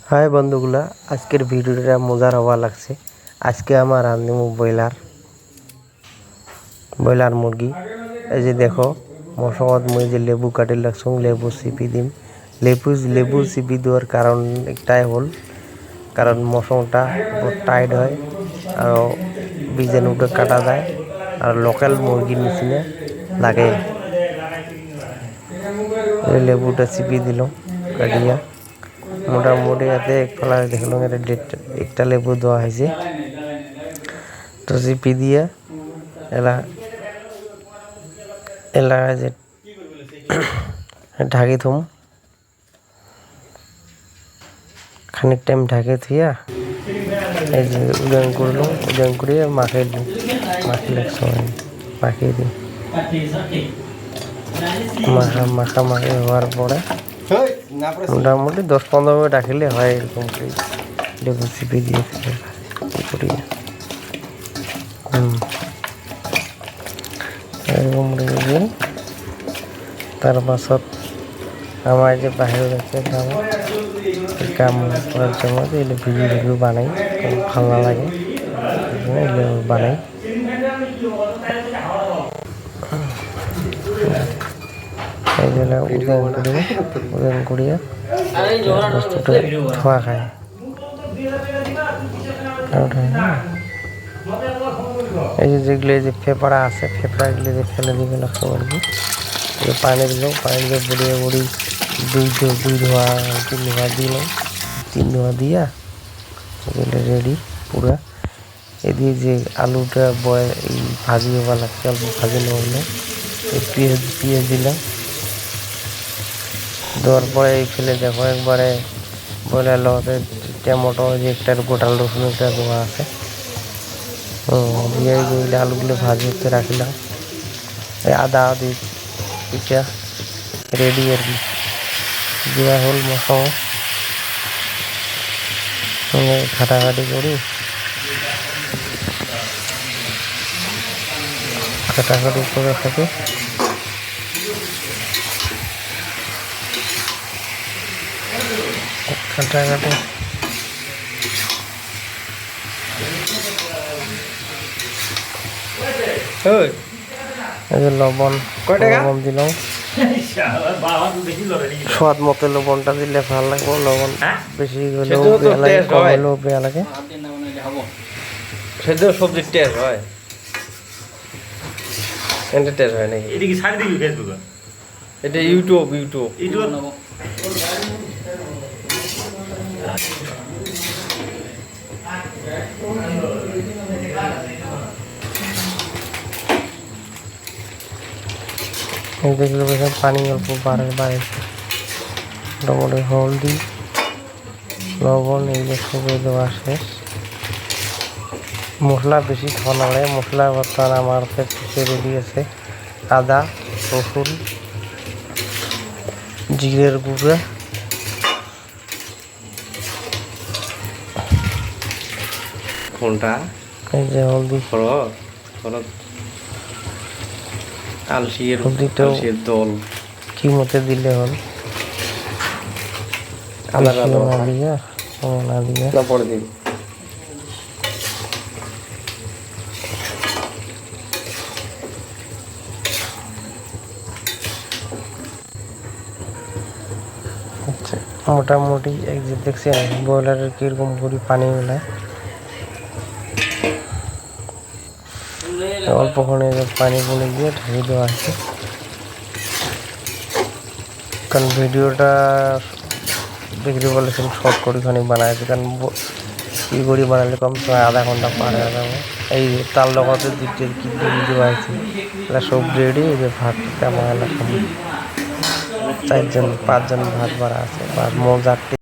High বন্ধুগুলা, আজকের ভিডিওটা মজার হওয়া লাগছে। আজকে আমার রাঁধব ব্রয়লার মুরগি। এই যে দেখো, মশলাত মুই যে লেবু কাটি লাগছুম, লেবু চিপি দিম। লেবু চিপি দেওয়ার কারণ একটাই হল, কারণ মশলাটা টাইট হয় আর বীজাণুটা কাটা যায় আর লোকাল মুরগির নিচিনা লাগে। লেবুটা চিপি দিলাম কাটিয়া, মোটামুটি এতে এক ফলা দেখলাম একটা লেবু দেওয়া হয়েছে। তো চিপি দিয়ে এলাকায় যে ঢাকি থুম, খানিক টাইম ঢাকে থুইয়া এই যে উদান করলাম, উদান করিয়ে মাখিয়ে দিই, মাখিয়ে দিই। মাখামাখি হওয়ার পরে মোটামুটি 10-15 মিনিট রাখলে হয়। এরকম করে লেবু চিপি দিয়ে এরকম রেখে তার পাছত আমার যে বাহিরে যাচ্ছে কাম করার জন্য ভিডিও বানাই, ভালো লাগে বানাই। ওজন করিয়া বস্তুটা ধোয়া খায়। এই যে যেগুলো যে ফেফড়া আছে, ফেফড়াগুলো যে ফেলে দিবে লাগতো আর কি। পানি দিলাম, পানি দিয়ে বুড়ি দুই ধোয়া 3 ধোয়া দিলাম। 3 ধোয়া দিয়া এগুলো রেডি পুরা। এদিকে যে আলুটা ভাজি হওয়া লাগছে, অল্প ভাজি নেওয়া হলো। পেঁয়াজ দিলাম, দেওয়ার পরে এই ফেলে দেখো একবারে ব্রয়লার লতে টমেটো যে একটা গোটা রসুন একটা দেওয়া আছে, দিয়ে আলুগুলো ভাজি হতে রাখলাম। আদা পিঠা রেডি আর কি। দেওয়া হল মশলা, ঘাটাঘাটি করি, ঘাটাঘাটি করে থাকে। ঘাটাঘাটি লবণ দিলাম, স্বাদ মতো লবণটা দিলে ভালো লাগবে। লবণ বেশি হলেও বেয়া লাগে, কম হলেও বেয়া লাগে। সেটাও সবজির টেস্ট হয়, এটা টেস্ট হয় নাকি? এটা কি ছাড়ি দিবি ফেসবুকে? এটা ইউটিউব দেখলে পানি অল্প বাড়াইছে। মোটামুটি হলদি লবণ এইগুলো সবই দেওয়া শেষ। মশলা বেশি খাওয়া না লাগে, মশলা বর্তমান আমার পিছিয়ে রেডি আছে। আদা রসুন জিরের গুঁড়া, কোনটা এই যে হলদি হলদিটাও দল কি মতে দিলে হল। না দিয়া পরে দিন। মোটামুটি এক যে দেখছেন ব্রয়লারের কিরকম করে পানি মেলায়, অল্পক্ষণে পানি বলে দিয়ে ঢেকে দেওয়া আছে। কারণ ভিডিওটা দেখতে বলেছেন শর্ট করে খানিক বানাইছে, কারণ ই করে বানালে কম সময় আধা ঘন্টা পার হয়ে যাবে। এই তার লগতে দুটো কি দেওয়া আছে, সব রেডি। যে ভাত কেমন 4-5 জন ভাত বাড়া আছে, বা মজার